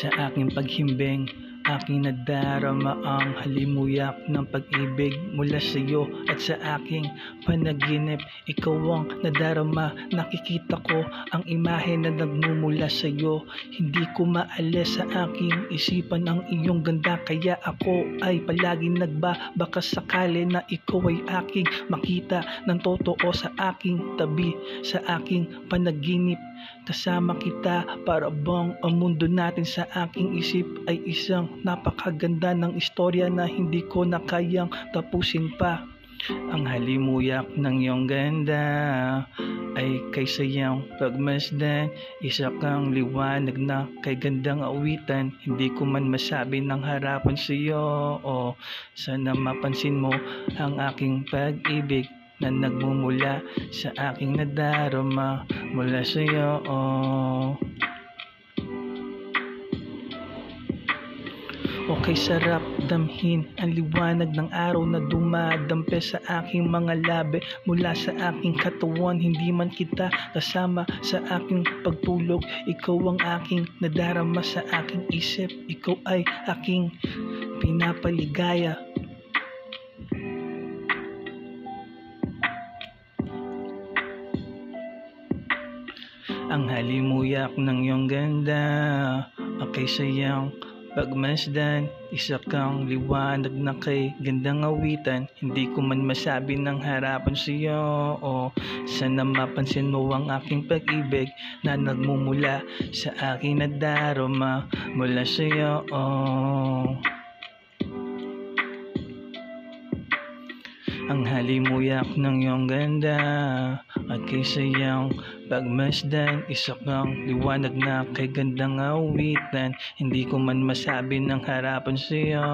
Sa aking paghimbing, aking nadarama ang halimuyak ng pag-ibig mula sa iyo at sa aking panaginip. Ikaw ang nadarama, nakikita ko ang imahe na nagmumula sa iyo. Hindi ko maalis sa aking isipan ang iyong ganda, kaya ako ay palaging nagbabaka sakali na ikaw ay aking makita ng totoo sa aking tabi, sa aking panaginip. Kasama kita, para bang ang mundo natin sa aking isip ay isang napakaganda ng istorya na hindi ko na kayang tapusin pa. Ang halimuyak ng iyong ganda ay kay sayang pagmasdan. Isa kang liwanag na kay gandang awitan. Hindi ko man masabi ng harapan sa iyo, sana mapansin mo ang aking pag-ibig na nagmumula sa aking nadarama mula sa iyo. Okay, sarap damhin ang liwanag ng araw na dumadampi sa aking mga labi mula sa aking katawan. Hindi man kita kasama sa aking pagtulog, ikaw ang aking nadarama sa aking isip. Ikaw ay aking pinapaligaya. Ang halimuyak ng iyong ganda, okay sayang pagmasdan. Isa kang liwanag na kay gandang awitan. Hindi ko man masabi ng harapan sa iyo, sana mapansin mo ang aking pag-ibig na nagmumula sa aking nadarama mula sa iyo. Ang halimuyak ng iyong ganda at kay sayang pagmasdan. Isa kang liwanag na kay gandang awitan. Hindi ko man masabi ng harapan sa iyo.